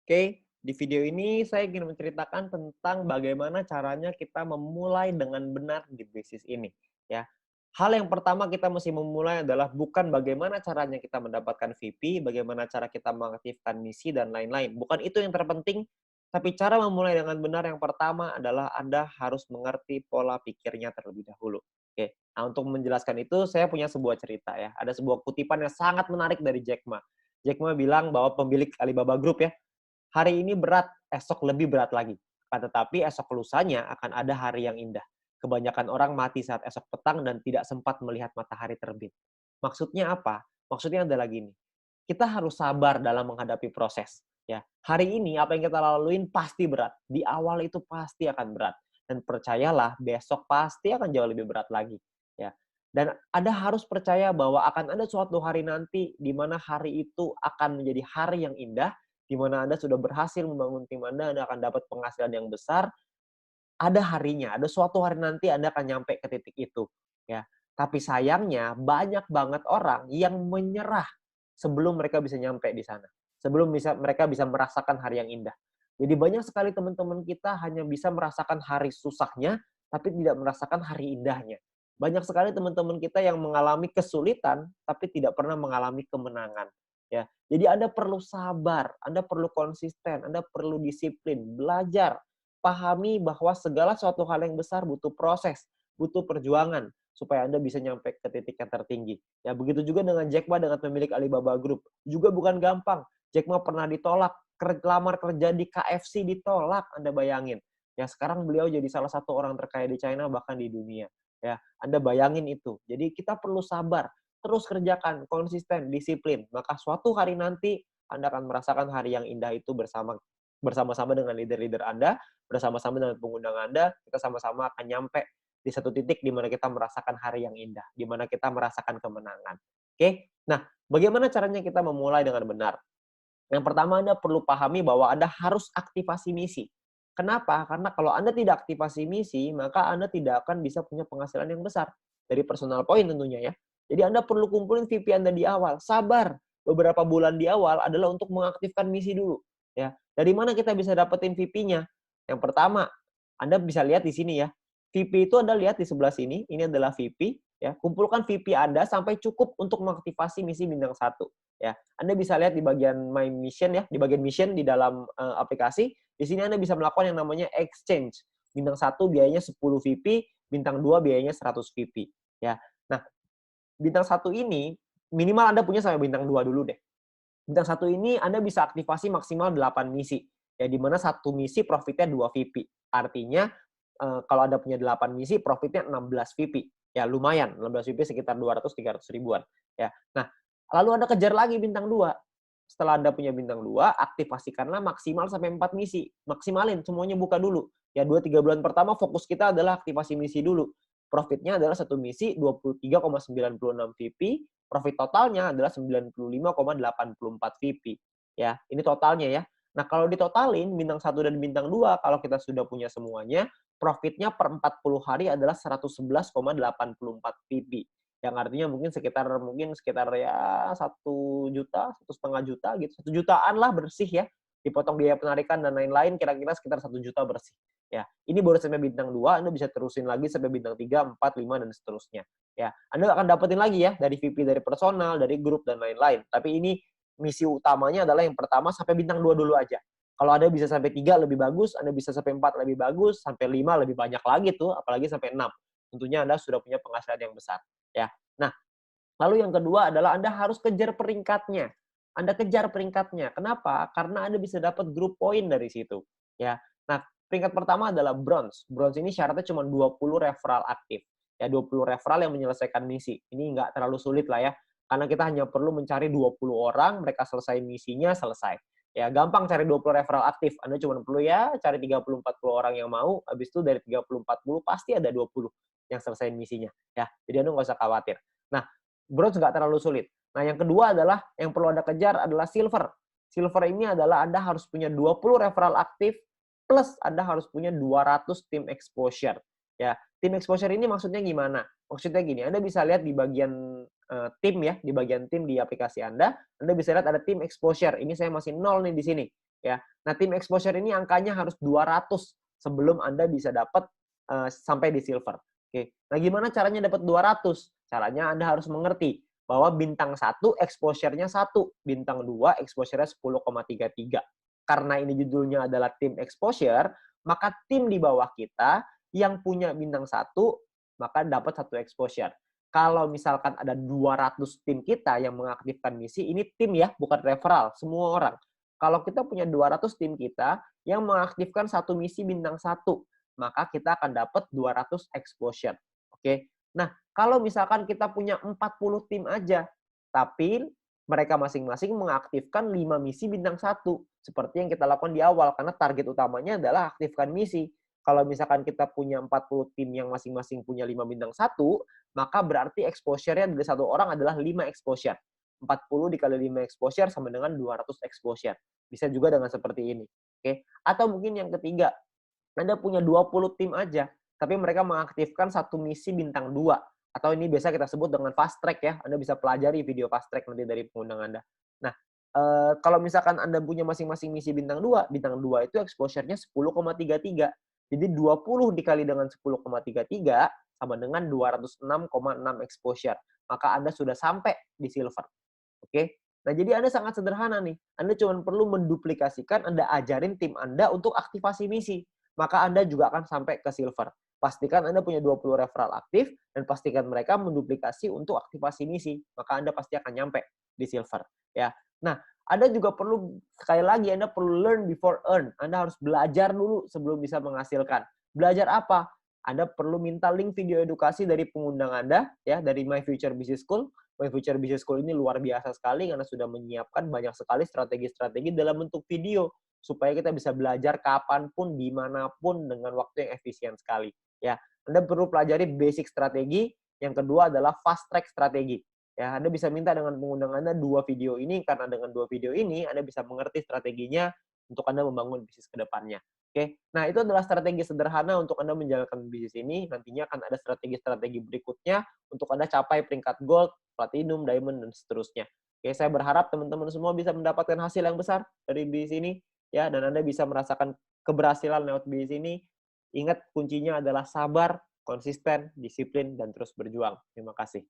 Oke, di video ini saya ingin menceritakan tentang bagaimana caranya kita memulai dengan benar di bisnis ini, ya. Hal yang pertama kita mesti memulai adalah bukan bagaimana caranya kita mendapatkan VP, bagaimana cara kita mengaktifkan misi dan lain-lain. Bukan itu yang terpenting, tapi cara memulai dengan benar yang pertama adalah Anda harus mengerti pola pikirnya terlebih dahulu. Oke, nah untuk menjelaskan itu saya punya sebuah cerita ya. Ada sebuah kutipan yang sangat menarik dari Jack Ma. Jack Ma bilang bahwa pemilik Alibaba Group ya, hari ini berat, esok lebih berat lagi. Akan tetapi esok lusanya akan ada hari yang indah. Kebanyakan orang mati saat esok petang dan tidak sempat melihat matahari terbit. Maksudnya apa? Maksudnya adalah gini, kita harus sabar dalam menghadapi proses. Ya, hari ini apa yang kita laluin pasti berat. Di awal itu pasti akan berat. Dan percayalah, besok pasti akan jauh lebih berat lagi. Ya, dan Anda harus percaya bahwa akan ada suatu hari nanti di mana hari itu akan menjadi hari yang indah, di mana Anda sudah berhasil membangun tim Anda akan dapat penghasilan yang besar, ada harinya, ada suatu hari nanti Anda akan nyampe ke titik itu, ya. Tapi sayangnya banyak banget orang yang menyerah sebelum mereka bisa nyampe di sana. Sebelum mereka bisa merasakan hari yang indah. Jadi banyak sekali teman-teman kita hanya bisa merasakan hari susahnya, tapi tidak merasakan hari indahnya. Banyak sekali teman-teman kita yang mengalami kesulitan, tapi tidak pernah mengalami kemenangan. Ya, jadi Anda perlu sabar, Anda perlu konsisten, Anda perlu disiplin, belajar, pahami bahwa segala suatu hal yang besar butuh proses, butuh perjuangan supaya Anda bisa nyampe ke titik yang tertinggi. Ya, begitu juga dengan Jack Ma dengan pemilik Alibaba Group. Juga bukan gampang. Jack Ma pernah ditolak, lamar kerja di KFC ditolak, Anda bayangin. Ya, sekarang beliau jadi salah satu orang terkaya di China bahkan di dunia. Ya, Anda bayangin itu. Jadi kita perlu sabar, terus kerjakan, konsisten, disiplin. Maka suatu hari nanti Anda akan merasakan hari yang indah itu bersama-sama dengan leader-leader Anda, bersama-sama dengan pengundang Anda, kita sama-sama akan nyampe di satu titik di mana kita merasakan hari yang indah, di mana kita merasakan kemenangan. Oke? Nah, bagaimana caranya kita memulai dengan benar? Yang pertama Anda perlu pahami bahwa Anda harus aktivasi misi. Kenapa? Karena kalau Anda tidak aktivasi misi, maka Anda tidak akan bisa punya penghasilan yang besar. Dari personal point tentunya ya. Jadi Anda perlu kumpulin VP Anda di awal. Sabar. Beberapa bulan di awal adalah untuk mengaktifkan misi dulu. Ya. Dari mana kita bisa dapetin VP-nya? Yang pertama, Anda bisa lihat di sini ya. VP itu Anda lihat di sebelah sini, ini adalah VP. Ya. Kumpulkan VP Anda sampai cukup untuk mengaktifasi misi bintang 1. Ya. Anda bisa lihat di bagian My Mission ya, di bagian mission di dalam aplikasi. Di sini Anda bisa melakukan yang namanya exchange. Bintang 1 biayanya 10 VP, bintang 2 biayanya 100 VP. Ya. Nah, bintang 1 ini minimal Anda punya sampai bintang 2 dulu deh. Bintang 1 ini Anda bisa aktivasi maksimal 8 misi. Ya, di mana satu misi profitnya 2 VP. Artinya kalau Anda punya 8 misi profitnya 16 VP. Ya, lumayan. 16 VP sekitar 200-300 ribuan. Ya. Nah, lalu Anda kejar lagi bintang 2. Setelah Anda punya bintang 2, aktifasikanlah maksimal sampai 4 misi. Maksimalin, semuanya buka dulu. Ya, 2-3 bulan pertama fokus kita adalah aktivasi misi dulu. Profitnya adalah satu misi 23,96 VP, profit totalnya adalah 95,84 VP. Ya, ini totalnya ya. Nah, kalau ditotalin bintang 1 dan bintang 2, kalau kita sudah punya semuanya, profitnya per 40 hari adalah 111,84 VP. Yang artinya mungkin sekitar ya 1 juta, 1,5 juta gitu. 1 jutaan lah bersih ya. Dipotong biaya penarikan dan lain-lain kira-kira sekitar 1 juta bersih. Ya, ini baru sampai bintang 2, Anda bisa terusin lagi sampai bintang 3, 4, 5 dan seterusnya. Ya, Anda akan dapetin lagi ya dari VP dari personal, dari grup dan lain-lain. Tapi ini misi utamanya adalah yang pertama sampai bintang 2 dulu aja. Kalau Anda bisa sampai 3 lebih bagus, Anda bisa sampai 4 lebih bagus, sampai 5 lebih banyak lagi tuh, apalagi sampai 6. Tentunya Anda sudah punya penghasilan yang besar, ya. Nah, lalu yang kedua adalah Anda harus kejar peringkatnya. Anda kejar peringkatnya. Kenapa? Karena Anda bisa dapat group point dari situ, ya. Nah, peringkat pertama adalah bronze. Bronze ini syaratnya cuma 20 referral aktif. Ya, 20 referral yang menyelesaikan misi. Ini nggak terlalu sulit lah ya. Karena kita hanya perlu mencari 20 orang, mereka selesai misinya, selesai. Ya, gampang cari 20 referral aktif. Anda cuma perlu ya cari 30-40 orang yang mau, habis itu dari 30-40 pasti ada 20 yang selesai misinya. Ya, jadi Anda nggak usah khawatir. Nah, bronze nggak terlalu sulit. Nah, yang kedua adalah yang perlu Anda kejar adalah silver. Silver ini adalah Anda harus punya 20 referral aktif plus Anda harus punya 200 tim exposure. Ya, tim exposure ini maksudnya gimana? Maksudnya gini, Anda bisa lihat di bagian tim ya, di bagian tim di aplikasi Anda bisa lihat ada tim exposure. Ini saya masih 0 nih di sini. ya. Nah, tim exposure ini angkanya harus 200 sebelum Anda bisa dapat sampai di silver. Oke. Nah, gimana caranya dapat 200? Caranya Anda harus mengerti bahwa bintang 1 exposure-nya 1, bintang 2 exposure-nya 10,33. Karena ini judulnya adalah tim exposure, maka tim di bawah kita yang punya bintang 1 maka dapat 1 exposure. Kalau misalkan ada 200 tim kita yang mengaktifkan misi, ini tim ya, bukan referral, semua orang. Kalau kita punya 200 tim kita yang mengaktifkan satu misi bintang 1, maka kita akan dapat 200 exposure. Oke. Nah, kalau misalkan kita punya 40 tim aja, tapi mereka masing-masing mengaktifkan 5 misi bintang 1, seperti yang kita lakukan di awal, karena target utamanya adalah aktifkan misi. Kalau misalkan kita punya 40 tim yang masing-masing punya 5 bintang 1, maka berarti exposure-nya dari satu orang adalah 5 exposure. 40 dikali 5 exposure sama dengan 200 exposure. Bisa juga dengan seperti ini. Oke. Atau mungkin yang ketiga, Anda punya 20 tim aja, tapi mereka mengaktifkan satu misi bintang 2. Atau ini biasa kita sebut dengan fast track ya. Anda bisa pelajari video fast track nanti dari pengundang Anda. Nah, kalau misalkan Anda punya masing-masing misi bintang 2 itu exposure-nya 10,33. Jadi 20 dikali dengan 10,33 sama dengan 206,6 exposure. Maka Anda sudah sampai di silver. Oke. Nah, jadi Anda sangat sederhana nih. Anda cuma perlu menduplikasikan, Anda ajarin tim Anda untuk aktivasi misi. Maka Anda juga akan sampai ke silver. Pastikan Anda punya 20 referral aktif dan pastikan mereka menduplikasi untuk aktivasi misi. Maka Anda pasti akan nyampe di silver. Ya. Nah, Anda juga perlu, sekali lagi, Anda perlu learn before earn. Anda harus belajar dulu sebelum bisa menghasilkan. Belajar apa? Anda perlu minta link video edukasi dari pengundang Anda, ya, dari My Future Business School. My Future Business School ini luar biasa sekali karena sudah menyiapkan banyak sekali strategi-strategi dalam bentuk video supaya kita bisa belajar kapanpun, dimanapun dengan waktu yang efisien sekali. Ya, Anda perlu pelajari basic strategi. Yang kedua adalah fast track strategi. Ya, Anda bisa minta dengan pengundang Anda 2 video ini karena dengan 2 video ini Anda bisa mengerti strateginya untuk Anda membangun bisnis ke depannya. Oke, nah itu adalah strategi sederhana untuk Anda menjalankan bisnis ini. Nantinya akan ada strategi-strategi berikutnya untuk Anda capai peringkat gold, platinum, diamond, dan seterusnya. Oke, saya berharap teman-teman semua bisa mendapatkan hasil yang besar dari bisnis ini, ya, dan Anda bisa merasakan keberhasilan lewat bisnis ini. Ingat, kuncinya adalah sabar, konsisten, disiplin, dan terus berjuang. Terima kasih.